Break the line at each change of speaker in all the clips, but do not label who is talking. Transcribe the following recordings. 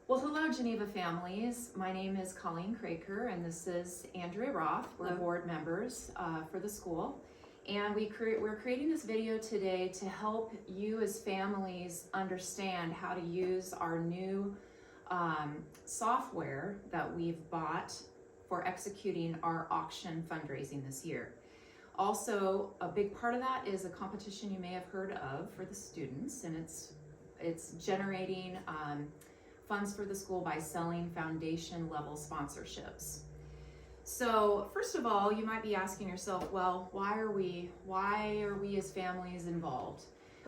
Well, hello, Geneva families. My name is Colleen Craker, and this is Andrea Roth. We're board members for the school. And we're creating this video today to help you as families understand how to use our new software that we've bought for executing our auction fundraising this year. Also, a big part of that is a competition you may have heard of for the students, and it's generating funds for the school by selling foundation level sponsorships. So first of all, you might be asking yourself, well, why are we as families involved?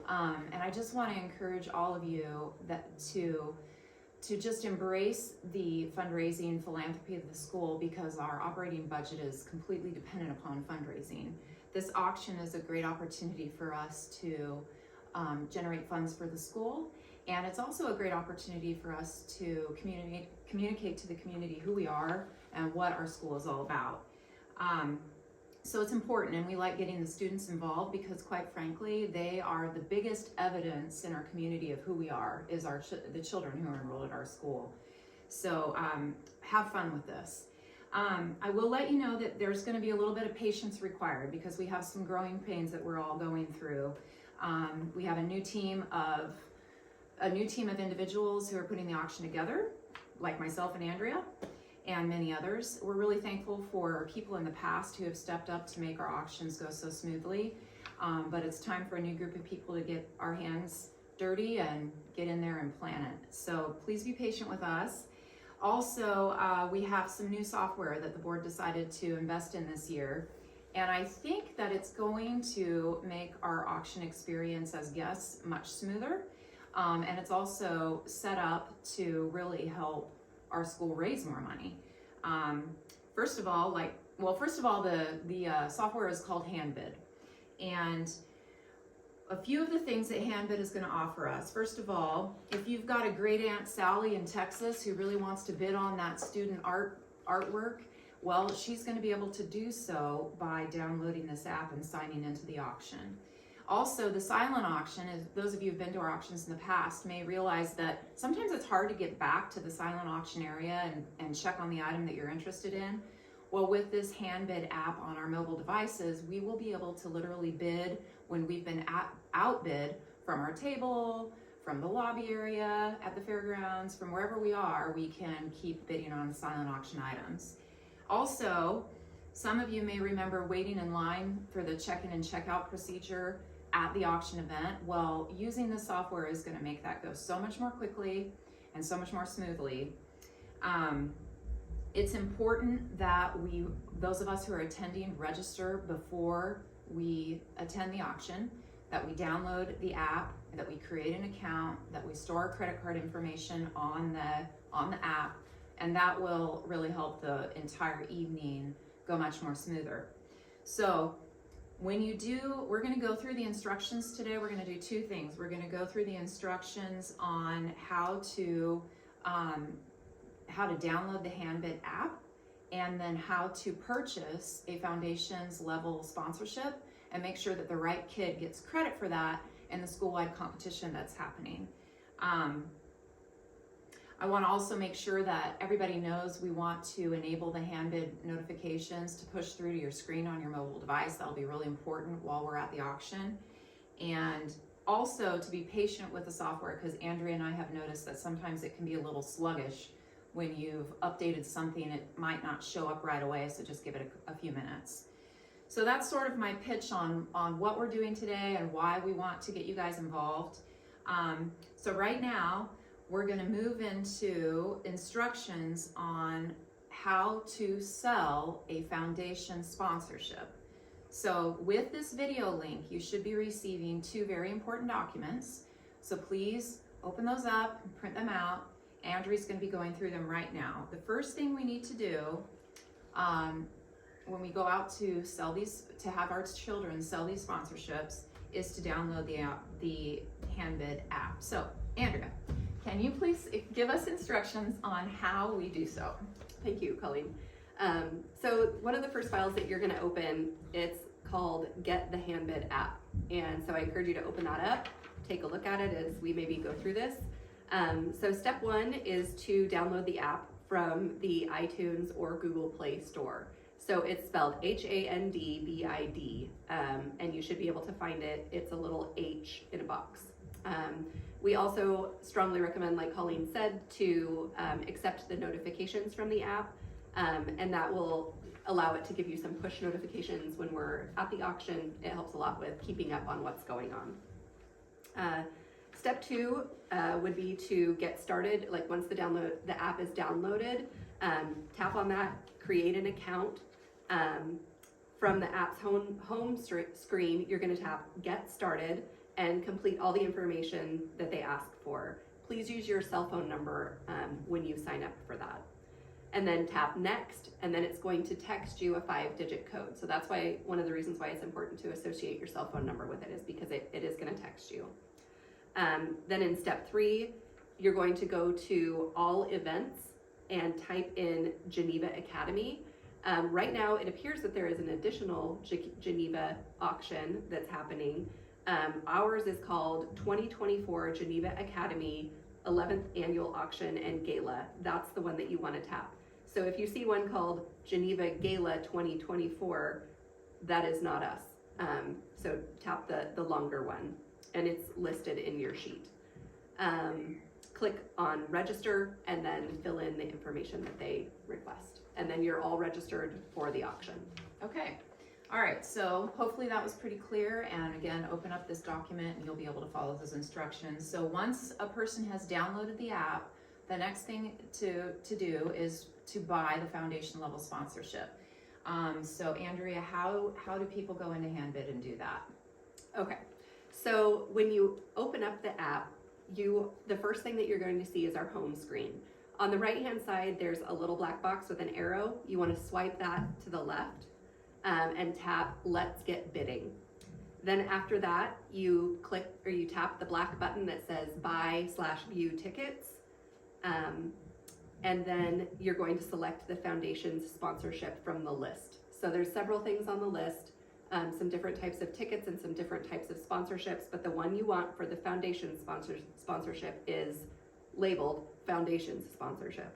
And I just want to encourage all of you that to just embrace the fundraising philanthropy of the school, because our operating budget is completely dependent upon fundraising. This auction is a great opportunity for us to generate funds for the school, and it's also a great opportunity for us to communicate to the community who we are and what our school is all about. So it's important, and we like getting the students involved because, quite frankly, they are the biggest evidence in our community of who we are, is the children who are enrolled at our school. So have fun with this. I will let you know that there's going to be a little bit of patience required because we have some growing pains that we're all going through. We have a new team of individuals who are putting the auction together, like myself and Andrea, and many others. We're really thankful for people in the past who have stepped up to make our auctions go so smoothly, but it's time for a new group of people to get our hands dirty and get in there and plan it. So please be patient with us. Also, we have some new software that the board decided to invest in this year, and I think that it's going to make our auction experience as guests much smoother, and it's also set up to really help our school raise more money. First of all, the software is called HandBid, and a few of the things that HandBid is going to offer us. First of all, if you've got a great Aunt Sally in Texas who really wants to bid on that student artwork, well, she's going to be able to do so by downloading this app and signing into the auction. Also, the silent auction, as those of you who've been to our auctions in the past may realize that sometimes it's hard to get back to the silent auction area and check on the item that you're interested in. Well, with this HandBid app on our mobile devices, we will be able to literally bid when we've been outbid from our table, from the lobby area, at the fairgrounds, from wherever we are, we can keep bidding on silent auction items. Also, some of you may remember waiting in line for the check-in and check-out procedure at the auction event. Well, using this software is going to make that go so much more quickly and so much more smoothly. It's important that those of us who are attending, register before we attend the auction, that we download the app, that we create an account, that we store our credit card information on the app, and that will really help the entire evening go much more smoother. So when you do, we're going to go through the instructions today. We're going to do two things. We're going to go through the instructions on how to download the HandBid app, and then how to purchase a foundations level sponsorship and make sure that the right kid gets credit for that in the school-wide competition that's happening. I want to also make sure that everybody knows we want to enable the HandBid notifications to push through to your screen on your mobile device. That'll be really important while we're at the auction. And also to be patient with the software, because Andrea and I have noticed that sometimes it can be a little sluggish. When you've updated something, it might not show up right away, so just give it a few minutes. So that's sort of my pitch on what we're doing today and why we want to get you guys involved. So right now, we're going to move into instructions on how to sell a foundation sponsorship. So with this video link, you should be receiving two very important documents. So please open those up and print them out. Andrea's going to be going through them right now. The first thing we need to do when we go out to sell these, to have our children sell these sponsorships, is to download the HandBid app. So Andrea, can you please give us instructions on how we do so?
Thank you, Colleen. So one of the first files that you're going to open, it's called Get the HandBid app. And so I encourage you to open that up, take a look at it as we maybe go through this. So step one is to download the app from the iTunes or Google Play Store. So it's spelled HANDBID, and you should be able to find it. It's a little H in a box. We also strongly recommend, like Colleen said, to accept the notifications from the app, and that will allow it to give you some push notifications when we're at the auction. It helps a lot with keeping up on what's going on. Step two would be to get started. Like once the app is downloaded, tap on that, create an account. From the app's home screen, you're going to tap Get Started and complete all the information that they ask for. Please use your cell phone number when you sign up for that. And then tap Next, and then it's going to text you a 5-digit code. So that's why one of the reasons why it's important to associate your cell phone number with it is because it is going to text you. Then in step 3, you're going to go to All Events and type in Geneva Academy. Right now, it appears that there is an additional Geneva auction that's happening. Ours is called 2024 Geneva Academy 11th Annual Auction and Gala. That's the one that you want to tap. So if you see one called Geneva Gala 2024, that is not us. So tap the longer one, and it's listed in your sheet. Click on register and then fill in the information that they request. And then you're all registered for the auction.
Okay. All right, so hopefully that was pretty clear, and again, open up this document and you'll be able to follow those instructions. So once a person has downloaded the app, the next thing to do is to buy the foundation level sponsorship. So Andrea, how do people go into HandBid and do that?
Okay, so when you open up the app, the first thing that you're going to see is our home screen. On the right hand side, there's a little black box with an arrow. You want to swipe that to the left. And tap Let's Get Bidding. Then after that, you tap the black button that says Buy/View Tickets. And then you're going to select the foundation's sponsorship from the list. So there's several things on the list, some different types of tickets and some different types of sponsorships, but the one you want for the foundation sponsorship is labeled Foundation Sponsorship.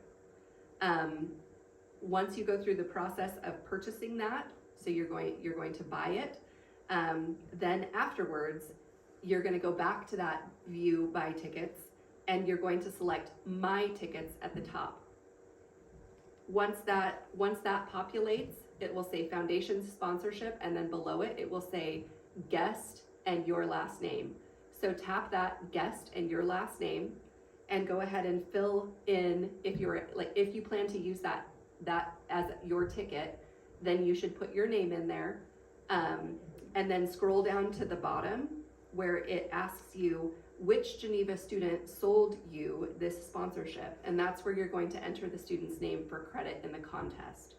Once you go through the process of purchasing that, so you're going to buy it. Then afterwards, you're going to go back to that view buy tickets, and you're going to select My Tickets at the top. Once that populates, it will say Foundation Sponsorship, and then below it, it will say Guest and your last name. So tap that Guest and your last name, and go ahead and fill in if you plan to use that as your ticket. Then you should put your name in there, and then scroll down to the bottom where it asks you which Geneva student sold you this sponsorship, and that's where you're going to enter the student's name for credit in the contest.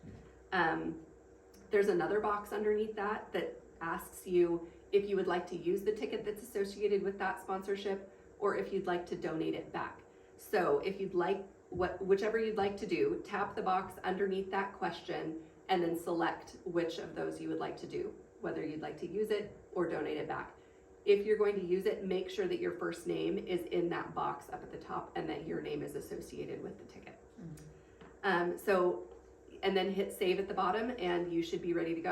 There's another box underneath that asks you if you would like to use the ticket that's associated with that sponsorship, or if you'd like to donate it back. So if you'd like, whichever you'd like to do, tap the box underneath that question and then select which of those you would like to do, whether you'd like to use it or donate it back. If you're going to use it, make sure that your first name is in that box up at the top and that your name is associated with the ticket. And then hit save at the bottom and you should be ready to go.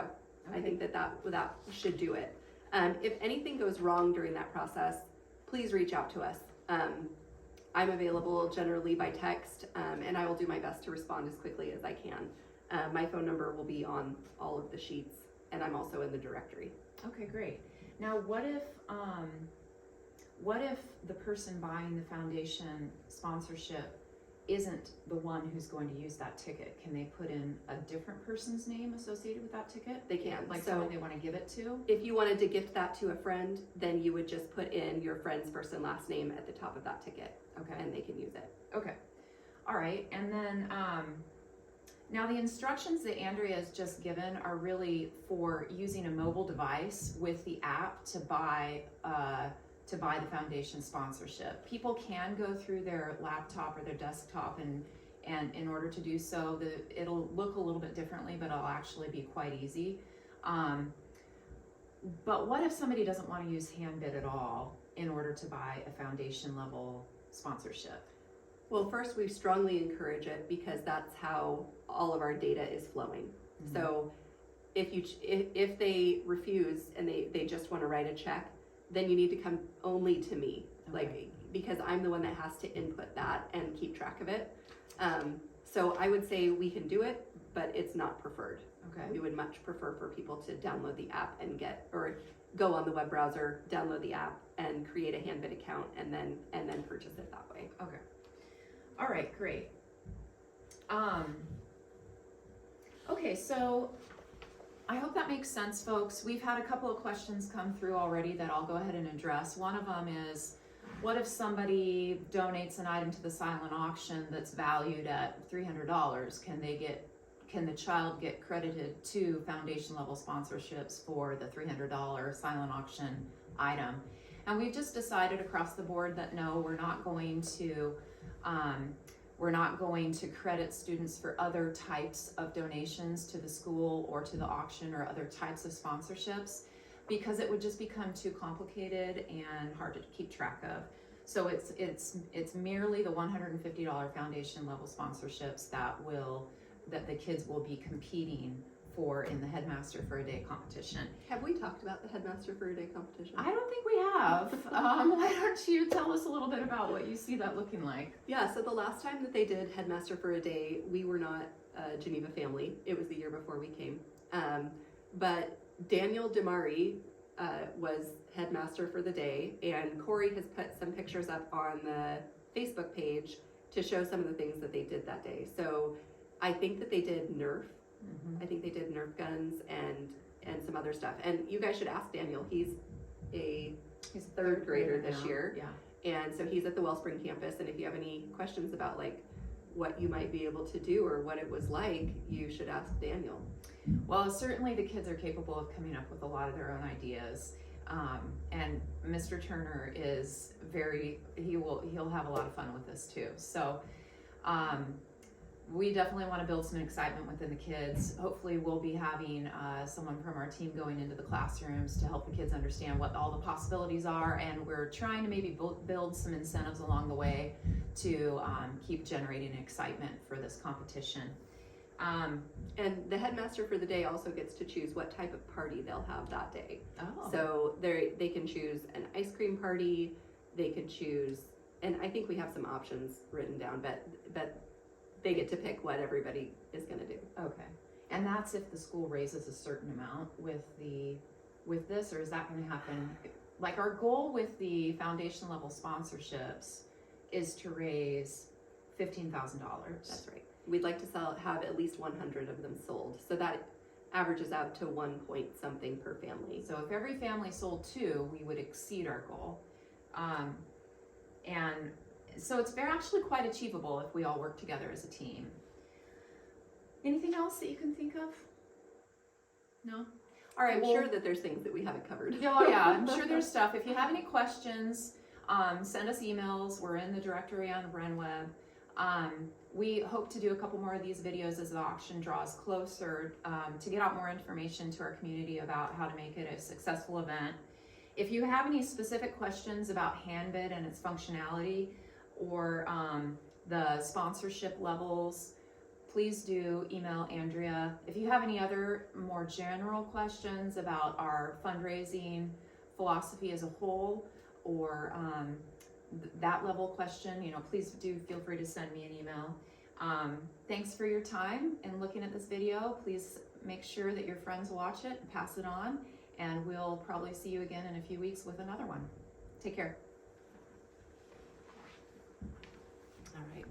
Okay. I think that should do it. If anything goes wrong during that process, please reach out to us. I'm available generally by text, and I will do my best to respond as quickly as I can. My phone number will be on all of the sheets, and I'm also in the directory.
Okay, great. Now, what if the person buying the foundation sponsorship isn't the one who's going to use that ticket? Can they put in a different person's name associated with that ticket?
They can.
Like someone they want to give it to?
If you wanted to gift that to a friend, then you would just put in your friend's first and last name at the top of that ticket. Okay. And they can use it.
Okay. All right. And then, now the instructions that Andrea has just given are really for using a mobile device with the app to buy the foundation sponsorship. People can go through their laptop or their desktop and in order to do so, it'll look a little bit differently, but it'll actually be quite easy. But what if somebody doesn't want to use HandBid at all in order to buy a foundation level sponsorship?
Well, first, we strongly encourage it because that's how all of our data is flowing.
Mm-hmm.
So if they refuse and they just want to write a check, then you need to come only to me,
Okay.
because I'm the one that has to input that and keep track of it. So I would say we can do it, but it's not preferred.
Okay.
We would much prefer for people to download the app and or go on the web browser, download the app, and create a handbid account, and then purchase it that way.
Okay. All right, great. Okay, so I hope that makes sense, folks. We've had a couple of questions come through already that I'll go ahead and address. One of them is, what if somebody donates an item to the silent auction that's valued at $300? Can the child get credited to foundation level sponsorships for the $300 silent auction item? And we've just decided across the board that no, we're not going to credit students for other types of donations to the school or to the auction or other types of sponsorships, because it would just become too complicated and hard to keep track of. So it's merely the $150 foundation level sponsorships that the kids will be competing for in the Headmaster for a Day competition.
Have we talked about the Headmaster for a Day competition?
I don't think we have. Why don't you tell us a little bit about what you see that looking like?
Yeah, so the last time that they did Headmaster for a Day, we were not a Geneva family. It was the year before we came. But Daniel Demari was Headmaster for the Day, and Corey has put some pictures up on the Facebook page to show some of the things that they did that day. So I think that they did Nerf.
Mm-hmm.
I think they did Nerf guns and some other stuff. And you guys should ask Daniel. He's third grader this
now.
year.
Yeah.
And so he's at the Wellspring campus. And if you have any questions about like what you might be able to do or what it was like, you should ask Daniel.
Well, certainly the kids are capable of coming up with a lot of their own ideas. And Mr. Turner is he'll have a lot of fun with this too. So, we definitely want to build some excitement within the kids. Hopefully we'll be having someone from our team going into the classrooms to help the kids understand what all the possibilities are, and we're trying to maybe build some incentives along the way to keep generating excitement for this competition.
And the Headmaster for the Day also gets to choose what type of party they'll have that day.
Oh.
So they can choose an ice cream party, they could choose, and I think we have some options written down, but they get to pick what everybody is going to do.
Okay. And that's if the school raises a certain amount with this, or is that going to happen? Like, our goal with the foundation level sponsorships is to raise $15,000.
That's right. We'd like to have at least 100 of them sold. So that averages out to 1 point something per family.
So if every family sold 2, we would exceed our goal. And so it's actually quite achievable if we all work together as a team. Anything else that you can think of? No? All right.
I'm sure that there's things that we haven't covered.
Oh yeah, I'm sure there's stuff. If you have any questions, send us emails. We're in the directory on BrenWeb. We hope to do a couple more of these videos as the auction draws closer to get out more information to our community about how to make it a successful event. If you have any specific questions about handbid and its functionality, or the sponsorship levels, please do email Andrea. If you have any other more general questions about our fundraising philosophy as a whole, or that level question, please do feel free to send me an email. Thanks for your time and looking at this video. Please make sure that your friends watch it and pass it on, and we'll probably see you again in a few weeks with another one. Take care.
All right.